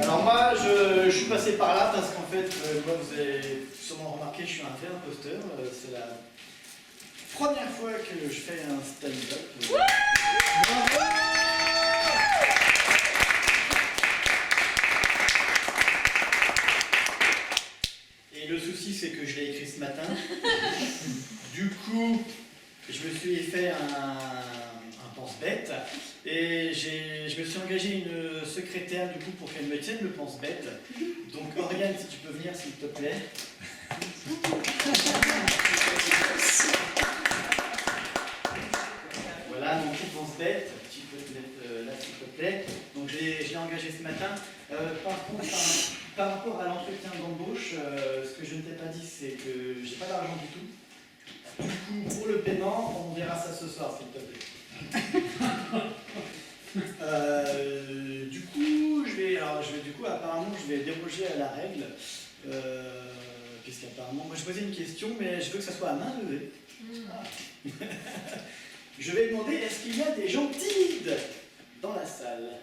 Alors moi, je suis passé par là parce qu'en fait, moi, vous avez sûrement remarqué, je suis un vrai imposteur. C'est la première fois que je fais un stand-up. Et le souci, c'est que je l'ai écrit ce matin. Du coup, je me suis fait un pense-bête. Et je me suis engagé une secrétaire du coup pour qu'elle me tienne le pense-bête. Donc Oriane, si tu peux venir s'il te plaît. Voilà, mon petit pense-bête. Tu peux te mettre là s'il te plaît. Donc je l'ai engagé ce matin. Par contre, par rapport à l'entretien d'embauche, ce que je ne t'ai pas dit, c'est que j'ai pas d'argent du tout. Du coup, pour le paiement, on verra ça ce soir s'il te plaît. Apparemment, je vais déroger à la règle, puisqu'apparemment, moi je posais une question, mais je veux que ça soit à main levée. Je vais demander, est-ce qu'il y a des gens timides dans la salle?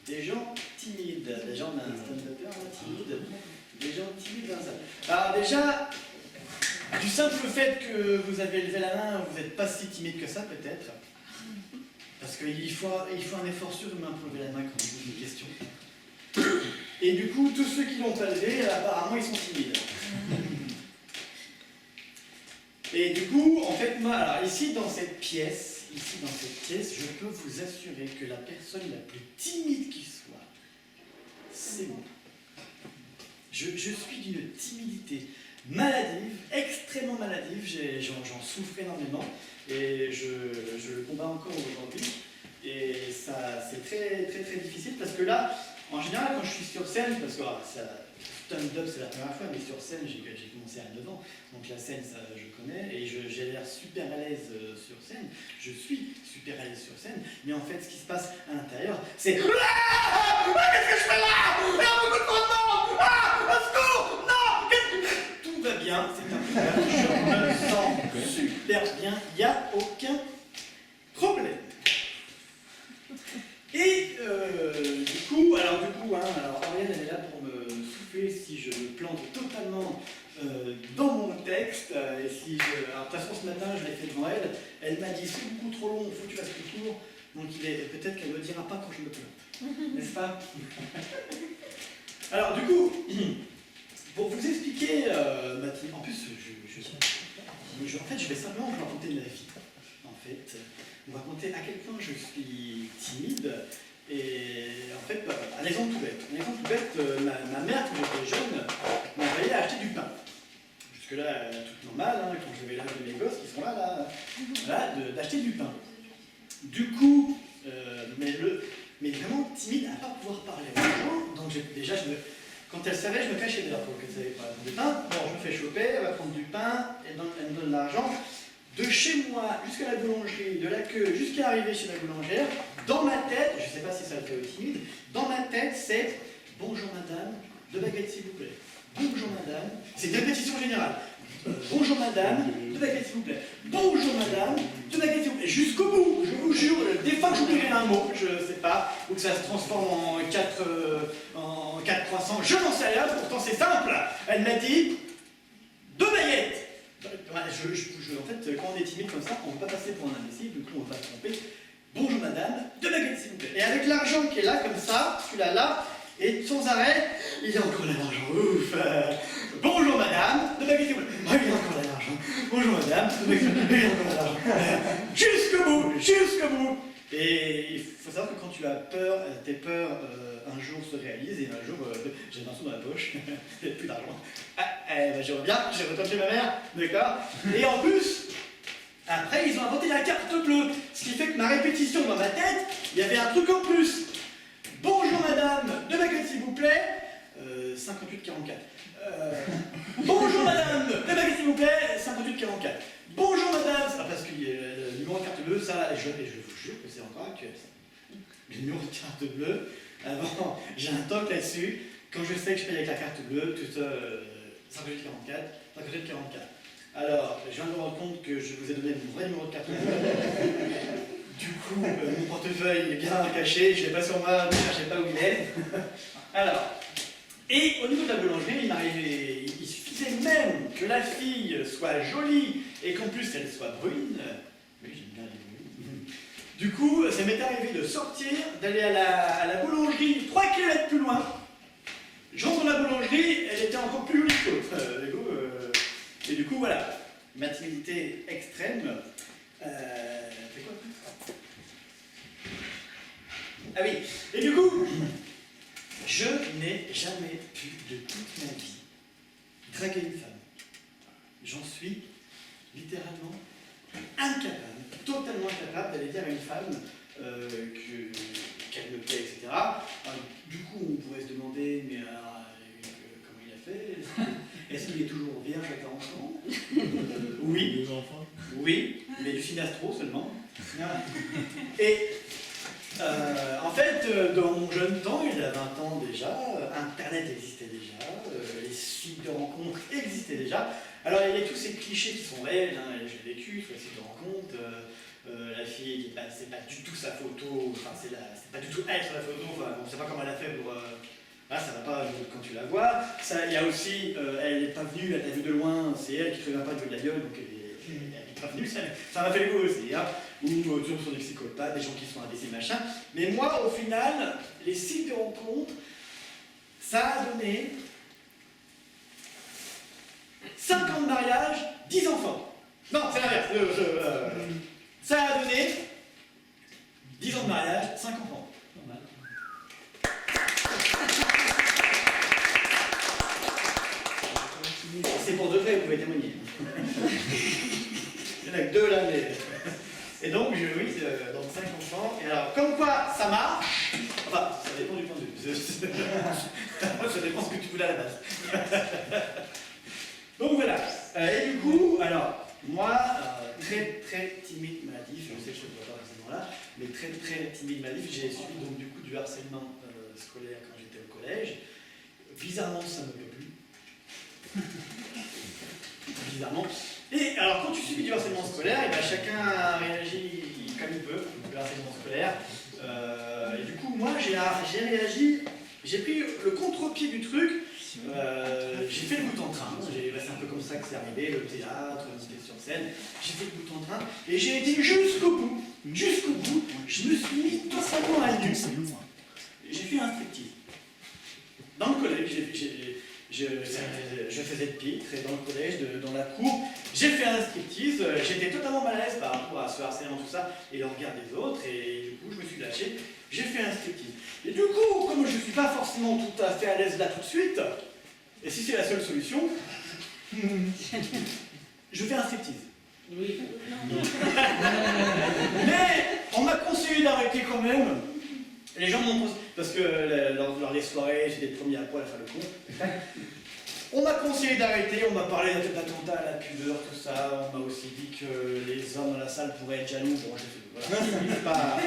Des gens timides, des gens d'un stand-upper timide, des gens timides dans la salle. Alors déjà, du simple fait que vous avez levé la main, vous n'êtes pas si timide que ça peut-être. Parce qu'il faut un effort surhumain pour lever la main quand on pose des questions. Et du coup, tous ceux qui l'ont pas levé, apparemment, ils sont timides. Et du coup, en fait, moi, alors ici dans cette pièce, je peux vous assurer que la personne la plus timide qui soit, c'est moi. Je suis d'une timidité maladive, extrêmement maladive, j'en souffre énormément. Et je le combats encore aujourd'hui. Et ça, c'est très, très, très difficile parce que là, en général, quand je suis sur scène, parce que stand-up c'est la première fois, mais sur scène, j'ai commencé à 9 ans. Donc la scène, ça, je connais. Et j'ai l'air super à l'aise sur scène. Je suis super à l'aise sur scène. Mais en fait, ce qui se passe à l'intérieur, c'est. Qu'est-ce que je fais là? Il y a beaucoup de monde! Au secours! Non! Tout va bien, c'est un peu. Je me sens super bien, il n'y a aucun problème. Et du coup, Oriane elle est là pour me souffler si je me plante totalement dans mon texte. Et si alors de toute façon ce matin je l'ai fait devant elle, elle m'a dit c'est beaucoup trop long, il faut que tu fasses plus court. Donc peut-être qu'elle ne me dira pas quand je me plante. N'est-ce pas? Alors du coup, pour vous expliquer, en plus en fait je vais simplement vous raconter ma vie. En fait, vous raconter à quel point je suis timide. Et en fait, un exemple tout bête, ma mère, quand j'étais jeune, m'envoyait acheter du pain. Jusque-là, tout normal, hein, quand j'avais l'âge de mes gosses qui sont là d'acheter du pain. Du coup, mais vraiment timide à ne pas pouvoir parler aux gens. Donc déjà, quand elle savait, je me cachais déjà pour qu'elle ne savait pas prendre du pain. Bon, je me fais choper, elle va prendre du pain, elle me donne l'argent. De chez moi jusqu'à la boulangerie, de la queue jusqu'à arriver chez la boulangère, dans ma tête, je ne sais pas si ça le fait au timide, dans ma tête c'est « Bonjour madame, 2 baguettes s'il vous plaît. Bonjour madame », c'est une répétition générale. Bonjour madame, 2 baguettes s'il vous plaît. Bonjour madame, 2 baguettes s'il vous plaît. Jusqu'au bout, je vous jure, des fois que j'oublierai un mot, je ne sais pas, ou que ça se transforme en 4 croissants, je n'en sais rien, pourtant c'est simple. Elle m'a dit 2 baguettes. En fait, quand on est timide comme ça, on ne peut pas passer pour un imbécile, du coup on va se tromper. Bonjour madame, 2 baguettes s'il vous plaît. Et avec l'argent qui est là, comme ça, celui-là, là, et sans arrêt, il y a encore de l'argent. Ouf. Bonjour madame, 2 baguettes s'il vous plaît. Oh, il y a encore de l'argent. Bonjour madame, 2 baguettes s'il vous plaît. Il y a encore de l'argent. Jusqu'au bout. Et il faut savoir que quand tu as peur, tes peurs un jour se réalisent, et un jour, j'ai un sou dans la poche, il n'y a plus d'argent. Je reviens, j'ai retapé ma mère, d'accord. Et en plus, après, ils ont inventé la carte bleue, ce qui fait que ma répétition dans ma tête, il y avait un truc en plus. Bonjour madame, 2 baguettes s'il vous plaît, 58,44. Bonjour madame, 2 baguettes s'il vous plaît, 58,44. Bonjour madame, parce que le numéro de carte bleue, ça, je vous jure que c'est encore actuel. Le numéro de carte bleue, avant, j'ai un toc là-dessus. Quand je sais que je paye avec la carte bleue, tout ça, 58,44, 58,44. Alors, je viens de me rendre compte que je vous ai donné mon vrai numéro de carte bleue. Du coup, mon portefeuille est bien caché, je ne l'ai pas sur moi, ne cherchez pas où il est. Alors, et au niveau de la boulangerie, il suffisait même que la fille soit jolie et qu'en plus elle soit brune. Oui, j'aime bien les brunes. Du coup, ça m'est arrivé de sortir, d'aller à la boulangerie 3 km plus loin. J'entre dans la boulangerie, elle était encore plus jolie que l'autre. Et du coup, voilà, ma timidité extrême. C'est quoi? Ah oui, et du coup, je n'ai jamais pu de toute ma vie draguer une femme. J'en suis littéralement incapable, totalement incapable d'aller dire à une femme qu'elle me plaît, etc. Alors, du coup, on pourrait se demander, mais comment il a fait? Est-ce qu'il est toujours vierge à 40 ans? Oui. Oui, mais du synastro seulement. Et en fait, dans mon jeune temps, il y a 20 ans déjà, Internet existait déjà, les sites de rencontres existaient déjà. Alors il y a tous ces clichés qui sont réels, hein, je l'ai vécu, sur les sites de rencontres, la fille, c'est pas du tout sa photo, enfin c'est pas du tout elle sur la photo, enfin on sait pas comment elle a fait pour... Là, ça va pas quand tu la vois. Il y a aussi, elle n'est pas venue, elle t'a vu de loin, c'est elle qui ne te regarde pas de la gueule, donc elle n'est pas venue, ça m'a fait le coup aussi. Hein. Ou toujours sur des psychopathes, des gens qui sont indécis, machin. Mais moi, au final, les sites de rencontres, ça a donné 50 mariages, 10 enfants. Non, c'est l'inverse. Ça a donné 10 ans de mariage, 5 enfants. Normal. C'est pour de vrai, vous pouvez témoigner. Il n'y en a que 2 là, mais... Et donc, oui, donc 5 enfants. Et alors, comme quoi ça marche, enfin, ça dépend du point de vue. Ça dépend ce que tu voulais à la base. Donc voilà. Et du coup, alors, moi, très très timide maladif, je sais que je ne vois pas forcément là, mais très très timide maladif, j'ai subi donc du coup du harcèlement scolaire quand j'étais au collège. Bizarrement, ça ne me plaît plus. Bizarrement. Et alors, quand tu subis du harcèlement scolaire, et ben, chacun réagit comme il peut, le harcèlement scolaire. Et du coup, moi, j'ai réagi, j'ai pris le contre-pied du truc, j'ai fait le bout en train. C'est un peu comme ça que c'est arrivé, le théâtre, monter sur scène. J'ai fait le bout en train, et j'ai été jusqu'au bout. Jusqu'au bout, je me suis mis totalement à nu. J'ai fait un striptease. Dans le collège, je faisais de pitre, et dans le collège, dans la cour, j'ai fait un striptease, j'étais totalement mal à l'aise par rapport à ce harcèlement, tout ça, et le regard des autres, et du coup, je me suis lâché, j'ai fait un striptease. Et du coup, comme je ne suis pas forcément tout à fait à l'aise là tout de suite, et si c'est la seule solution, je fais un striptease. Oui. Mais on m'a conseillé d'arrêter quand même. Les gens m'ont conseillé, parce que lors des soirées, j'étais le premier à poil à faire le con. On m'a conseillé d'arrêter, on m'a parlé d'attentat à la pudeur, tout ça. On m'a aussi dit que les hommes dans la salle pourraient être jaloux. Bon, voilà,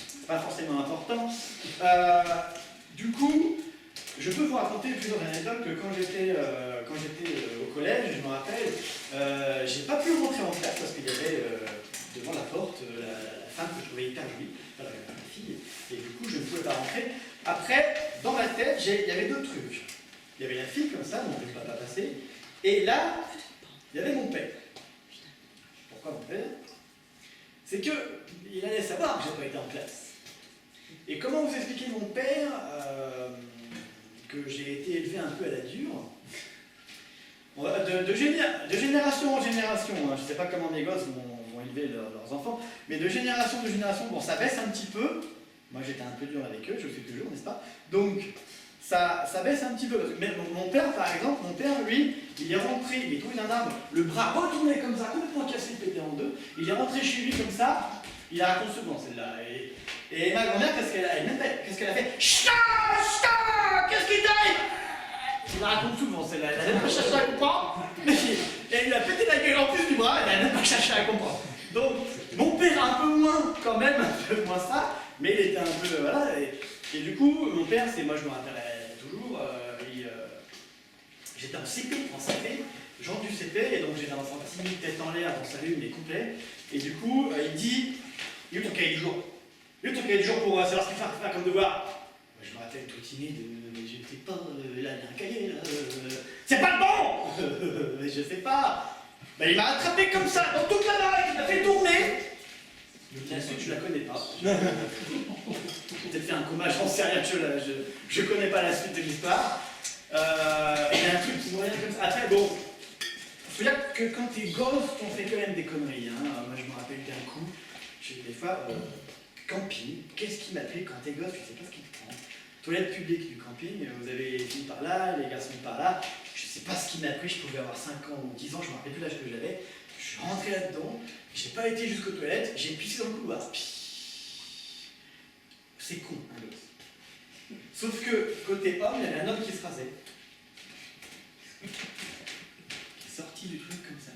c'est pas forcément important. Du coup, je peux vous raconter plusieurs anecdotes que quand j'étais au collège, je me rappelle, j'ai pas pu rentrer en classe parce qu'il y avait devant la porte la femme que je trouvais hyper jolie, la fille, et du coup je ne pouvais pas rentrer. Après, dans ma tête, il y avait 2 trucs. Il y avait la fille comme ça, donc je ne peux pas passer, et là, il y avait mon père. Pourquoi mon père? C'est qu'il allait savoir que je n'ai pas été en classe. Et comment vous expliquer mon père que j'ai été élevé un peu à la dure, de génération en génération, hein, je ne sais pas comment mes gosses vont élever leurs enfants, mais de génération en génération, bon, ça baisse un petit peu. Moi, j'étais un peu dur avec eux, je le suis toujours, n'est-ce pas? Donc, ça baisse un petit peu. Mais mon père, par exemple, lui, il est rentré, il est tombé d'un arbre, le bras retourné comme ça, complètement cassé, pété en 2. Il est rentré chez lui comme ça, il a raconté souvent celle-là. Et ma grand-mère, qu'est-ce qu'elle a fait? Chut, qu'est-ce qui t'arrive? Il la raconte souvent celle-là, elle n'a même pas cherché à comprendre. Et il a pété la gueule en plus du bras, elle n'a même pas cherché à comprendre. Donc, mon père un peu moins, quand même, un peu moins ça, mais il était un peu, voilà. Et du coup, mon père, moi je me rappelle toujours, j'étais en CP, genre du CP, et donc j'étais un enfant timide, tête en l'air, donc salut, mais complet. Et du coup, il dit, Il est où ton cahier du jour? Il est où ton cahier du jour pour savoir ce qu'il faut faire comme devoir? Je me rappelle tout timide, mais je sais pas, là il y a un cahier, là. C'est pas le bon. Mais je sais pas. Ben, il m'a attrapé comme ça, dans toute la baraque, il m'a fait tourner. La suite, je la connais pas. Peut-être fait un coma, j'en sais rien, je connais pas la suite de l'histoire. Il y a un truc qui me revient comme ça. Après, bon, faut dire que quand t'es gosse, on fait quand même des conneries. Hein. Moi, je me rappelle d'un coup, des fois, camping, qu'est-ce qui m'appelle quand t'es gosse, tu sais pas ce qui te prend. Toilette publique du camping, vous avez les filles par là, les garçons par là. Je sais pas ce qui m'a pris, je pouvais avoir 5 ans ou 10 ans, je me rappelle plus l'âge que j'avais. Je suis rentré là-dedans, j'ai pas été jusqu'aux toilettes, j'ai pissé dans le couloir. C'est con, un gosse. Sauf que, côté homme, il y avait un homme qui se rasait. Qui est sorti du truc comme ça.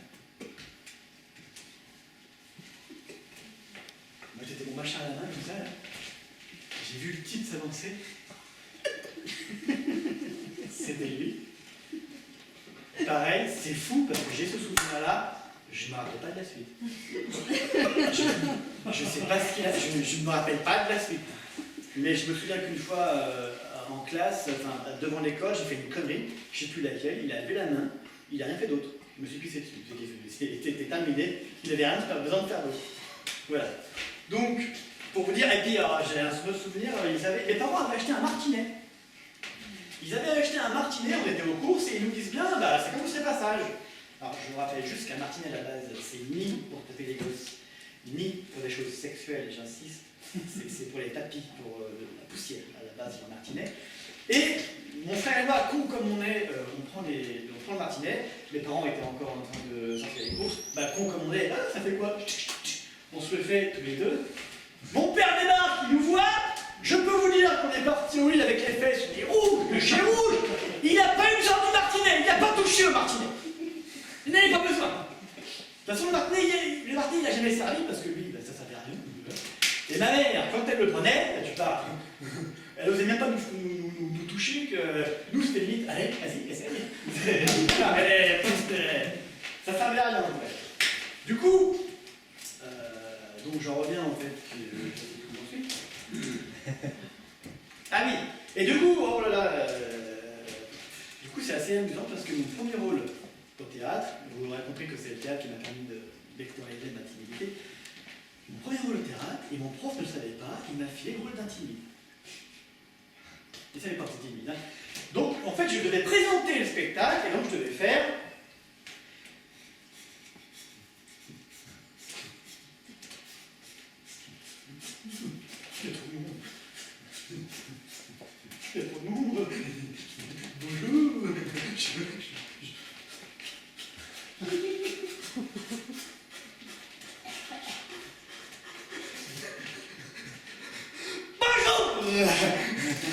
Moi j'étais mon machin à la main comme ça, là. J'ai vu le type s'avancer. C'était lui. Pareil, c'est fou parce que j'ai ce souvenir-là, je ne me rappelle pas de la suite. Je ne sais pas ce qu'il a, je ne me rappelle pas de la suite. Mais je me souviens qu'une fois en classe, enfin, devant l'école, j'ai fait une connerie, je ne sais plus laquelle, il a levé la main, il n'a rien fait d'autre. Je me suis pissé dessus, c'était terminé, il n'avait rien besoin de faire d'autre. Voilà. Donc, pour vous dire, et puis j'ai un autre souvenir, mes parents avaient acheté un martinet. Ils avaient acheté un martinet, on était aux courses, et ils nous disent bien, bah, c'est comme ces passages. Alors, je vous rappelle juste qu'un martinet à la base, c'est ni pour taper les gosses, ni pour des choses sexuelles, j'insiste, c'est pour les tapis, pour la poussière, à la base, le martinet. Et mon frère et moi, cons comme on est, on prend le martinet, mes parents étaient encore en train de sortir les courses, bah, cons comme on est, ah, ça fait quoi? On se le fait tous les deux. Mon père débarque, il nous voit. Je peux vous dire qu'on est parti au lit avec les fesses, il est rouge, le chien rouge. Il n'a pas eu besoin du martinet, il n'a pas touché au martinet. Il n'avait pas besoin. De toute façon, le martinet, il n'a jamais servi parce que lui, bah, ça servait à rien. Et ma mère, quand elle le prenait, tu parles, elle n'osait même pas nous toucher, que nous c'était limite, allez, vas-y, essaye. Ça servait à rien en fait. Du coup, donc j'en reviens en fait, ensuite. Ah oui, et du coup, oh là là, du coup c'est assez amusant parce que mon premier rôle au théâtre, vous aurez compris que c'est le théâtre qui m'a permis d'extérioriser ma timidité. Mon premier rôle au théâtre, et mon prof ne le savait pas, il m'a filé le rôle d'un timide. Il ne savait pas que c'était timide. Hein. Donc en fait je devais présenter le spectacle et donc je devais faire. Il y a trop de monde. Il y a trop de monde. Bonjour. Bonjour.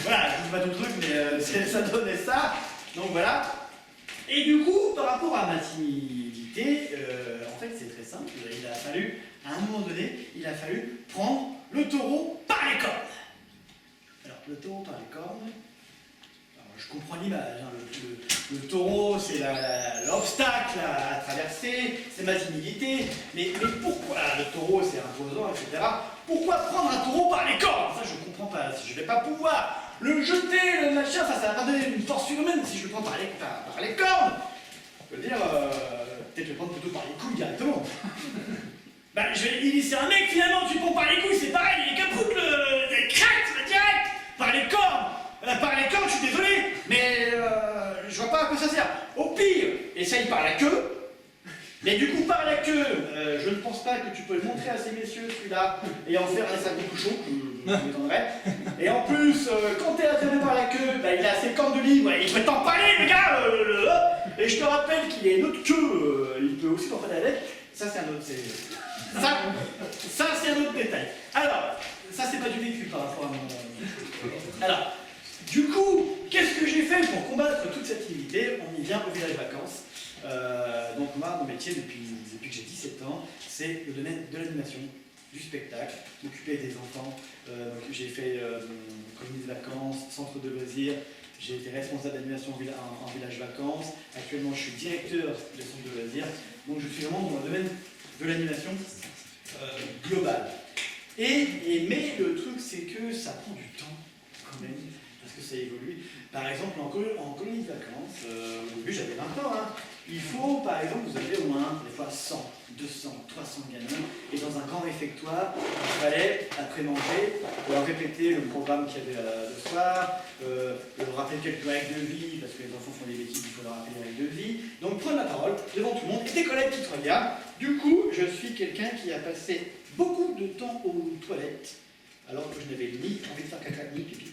Voilà, je ne dis pas tout le truc, mais ça donnait ça. Donc voilà. Et du coup, par rapport à ma timidité, en fait c'est très simple. Il a fallu, à un moment donné, il a fallu prendre le taureau par les cornes. Alors, le taureau par les cornes, alors, je comprends l'image. Hein, le taureau, c'est l'obstacle à traverser, c'est ma timidité. Mais pourquoi le taureau, c'est imposant, etc. Pourquoi prendre un taureau par les cornes? Ça, je ne comprends pas. Je ne vais pas pouvoir le jeter, le machin, ça va pas donner une force surhumaine si je le prends par les cornes. Je veux dire, peut-être le prendre plutôt par les couilles directement. Ben, je vais initier un mec, finalement, tu prends par les couilles, c'est pareil, il est capoute, il craque, direct, par les cornes. Par les cornes, je suis désolé, mais je vois pas à quoi ça sert. Au pire, essaye par la queue. Mais du coup, par la queue, je ne pense pas que tu peux le montrer à ces messieurs, celui-là, et en faire un sac de couchon, je m'étonnerais. Et en plus, quand t'es attrapé par la queue, bah, il a ses cornes de libre, il peut t'empaler, le gars. Et je te rappelle qu'il a une autre queue, il peut aussi t'empaler avec. Ça, c'est un autre... Ça, c'est un autre détail. Alors, ça, c'est pas du vécu par rapport à mon... Alors, du coup, qu'est-ce que j'ai fait pour combattre toute cette timidité? On y vient au village vacances. Donc moi, mon métier depuis que j'ai 17 ans, c'est le domaine de l'animation, du spectacle, m'occuper des enfants. J'ai fait colonie de vacances, centre de loisirs, j'ai été responsable d'animation en village vacances. Actuellement, je suis directeur de centre de loisirs. Donc je suis vraiment dans le domaine de l'animation globale. Mais le truc, c'est que ça prend du temps, quand même, parce que ça évolue. Par exemple, en colonie de vacances, au début j'avais 20 ans, hein, il faut, par exemple, vous avez au moins, des fois, 100, 200, 300 gamins, et dans un grand réfectoire, il fallait, après manger, leur répéter le programme qu'il y avait le soir, leur rappeler quelques règles de vie, parce que les enfants font des bêtises, il faut leur rappeler les règles de vie. Donc, prendre la parole devant tout le monde, et tes collègues qui te regardent. Du coup, je suis quelqu'un qui a passé beaucoup de temps aux toilettes, alors que je n'avais ni envie de faire caca, ni pipi.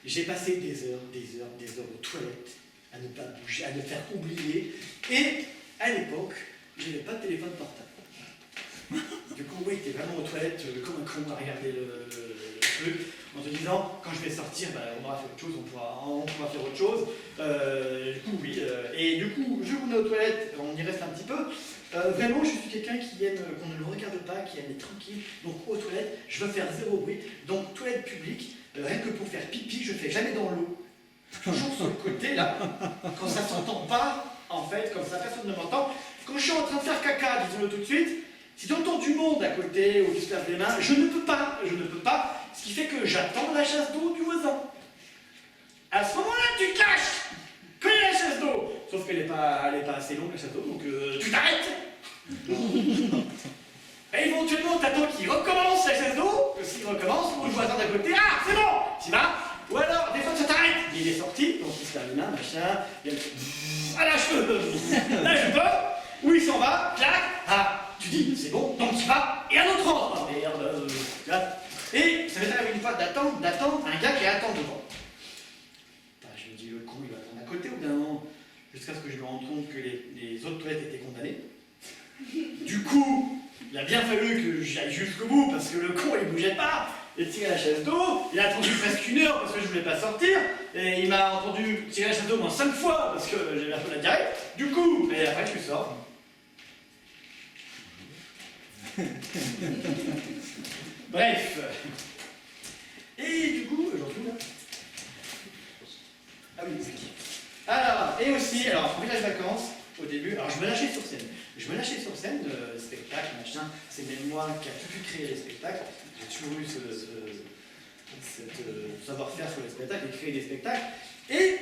J'ai passé des heures aux toilettes, à ne pas bouger, à ne faire oublier. Et à l'époque, je n'avais pas de téléphone portable. Du coup, oui, t'es vraiment aux toilettes comme un con à regarder le truc, en te disant, quand je vais sortir, bah, on aura fait autre chose, on pourra faire autre chose. Du coup, oui. Et du coup, je vous mets aux toilettes, on y reste un petit peu. Vraiment, je suis quelqu'un qui aime qu'on ne le regarde pas, qui aime être tranquille. Donc, aux toilettes, je veux faire zéro bruit. Donc, toilette publique, rien que pour faire pipi, je ne fais jamais dans l'eau. Toujours sur le côté, là, quand ça ne s'entend pas, en fait, comme ça, personne ne m'entend. Quand je suis en train de faire caca, disons-le tout de suite, si j'entends du monde à côté ou qui se lave les mains, je ne peux pas, ce qui fait que j'attends la chasse d'eau du voisin. À ce moment-là, tu te lâches, quand il y a la chasse d'eau. Sauf qu'elle n'est pas assez longue, la chasse d'eau, donc tu t'arrêtes. Et éventuellement, t'attends qu'il recommence la chasse d'eau, que s'il recommence, ou le voisin d'à côté, ah, c'est bon, t'y vas. Ou alors, des fois, ça t'arrête. Il est sorti, donc il se lave les mains, machin, il y a le... Ah là, je peux. Là, je peux. Où il s'en va, clac, ah, tu dis, c'est bon, donc il va, et un autre rentre. Oh, merde, et ça m'est arrivé une fois d'attendre un gars qui attend devant. Bah, je me dis, le con, il va attendre à côté, au bout d'un moment, jusqu'à ce que je me rende compte que les autres toilettes étaient condamnées. Du coup, il a bien fallu que j'aille jusqu'au bout, parce que le con, il bougeait pas. Il tirait la chaise d'eau, il a attendu presque 1 heure parce que je voulais pas sortir, et il m'a entendu tirer la chaise d'eau au moins 5 fois parce que j'avais un peu la diarrhée. Du coup, et après je sors. Bref. Et du coup, j'en suis là. Ah oui, c'est qui. Alors, et aussi, en village vacances, au début, alors je me lâchais sur scène. Spectacle, machin, c'est même moi qui a tout pu créer les spectacles. J'ai toujours eu ce savoir-faire sur les spectacles et créer des spectacles. Et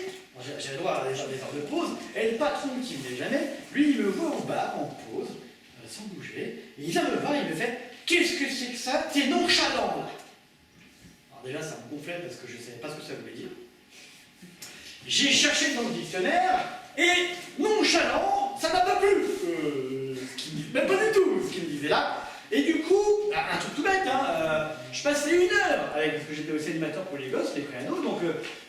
j'avais droit à des heures de pause. Et le patron qui ne venait jamais, lui, il me voit au bar, en pause, sans bouger. Et il vient me voir et il me fait « Qu'est-ce que c'est que ça? T'es nonchalant, là !» Alors déjà, ça me gonflait parce que je ne savais pas ce que ça voulait dire. J'ai cherché dans le dictionnaire et nonchalant, ça m'a pas plu. Même pas du tout ce qu'il me disait là. Et du coup, un truc tout bête, hein, je passais 1 heure, parce que j'étais aussi animateur pour les gosses, les préados, donc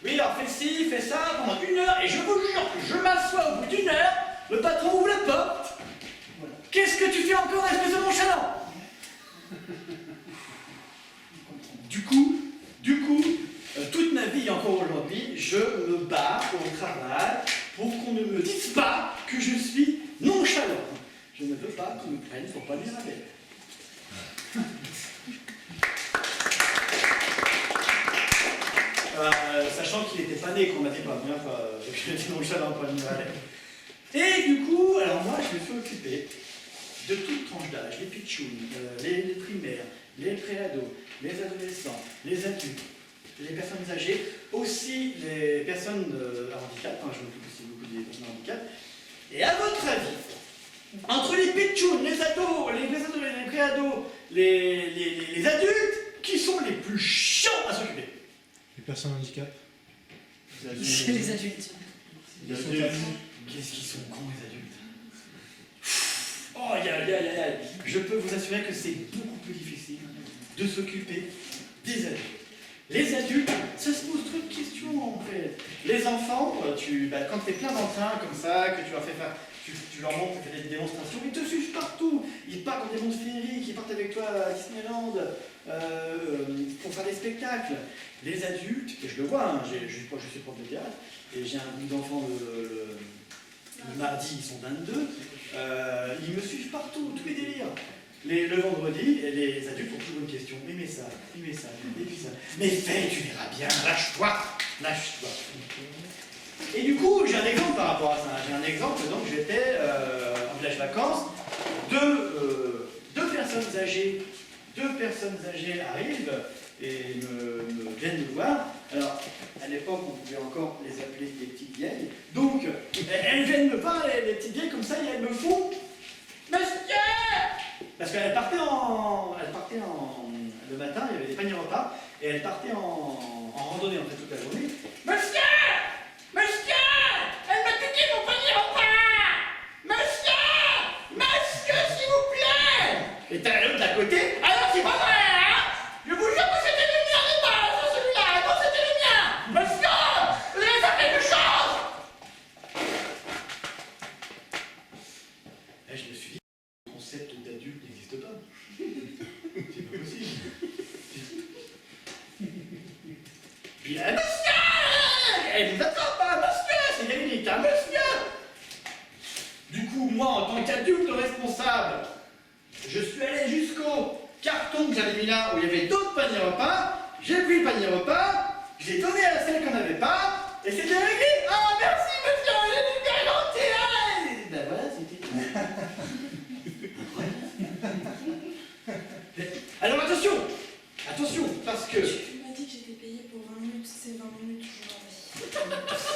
oui, alors fais ci, fais ça, pendant 1 heure, et je vous jure que je m'assois au bout d'1 heure, le patron ouvre la porte. Voilà. Qu'est-ce que tu fais encore, espèce de nonchalant? Du coup, toute ma vie, encore aujourd'hui, je me bats au travail pour qu'on ne me dise pas que je suis nonchalant. Je ne veux pas qu'on me prenne pour pas dire la belle. Sachant qu'il n'était pas né, qu'on m'a dit pas la première fois que j'étais nonchalant pour dire la belle. Et du coup, alors moi, je me suis occupé de toute tranche d'âge, les pitchouns, les primaires, les préados, les adolescents, les adultes, les personnes âgées, aussi les personnes à handicap, je m'occupe aussi beaucoup des personnes à handicap. Et à votre avis, entre les pitchouns, les ados, les préados, les adultes, qui sont les plus chiants à s'occuper? Les personnes handicap. C'est les adultes. Qu'est-ce qu'ils sont cons, les adultes? Oh, je peux vous assurer que c'est beaucoup plus difficile de s'occuper des adultes. Les adultes, ça se pose trop de questions en fait. Les enfants, quand tu es plein d'entrain comme ça, que tu leur fais faire, tu leur montres, tu fais des démonstrations, ils te suivent partout. Ils partent dans des mondes féeriques, ils partent avec toi à Disneyland pour faire des spectacles. Les adultes, et je le vois, hein, je suis prof de théâtre, et j'ai un groupe d'enfants le mardi, ils sont 22, ils me suivent partout, tous les délires. Le vendredi, les adultes ont toujours une question. Mais ça, et puis ça. Mais fais, tu verras bien, lâche-toi. Et du coup, j'ai un exemple par rapport à ça. J'ai un exemple, donc j'étais en village vacances, deux personnes âgées deux personnes âgées arrivent et viennent me voir. Alors, à l'époque, on pouvait encore les appeler les petites vieilles. Donc, elles viennent me voir, les petites vieilles, comme ça, et elles me font « Monsieur !» Parce qu'elles partaient le matin, il y avait des paniers repas, et elles partaient en randonnée, en fait, toute la journée. « Monsieur ! Monsieur ! Elle m'a piqué mon panier repas ! Monsieur ! Monsieur, s'il vous plaît !» Et t'as l'autre d'à côté. « Alors, c'est pas vrai, hein ? Je vous jure que c'était le mien, les balles sur celui-là. Non, c'était le mien. Monsieur, vous allez faire quelque chose !» Et je me suis dit, le concept d'adulte n'existe pas. C'est pas possible. Puis là, monsieur, elle vous attend pas, monsieur, c'est Dominique, hein, monsieur. Du coup, moi, en tant qu'adulte responsable, je suis allé jusqu'au carton que j'avais mis là où il y avait d'autres paniers repas. J'ai pris le panier repas, j'ai donné à celle qu'on n'avait pas, et c'était réglé. Ah, merci, monsieur, j'ai bien gentil, hein. Ben voilà, c'était tout. Alors attention, attention, parce que... Tu m'as dit que j'étais payée pour 20 minutes, c'est 20 minutes aujourd'hui.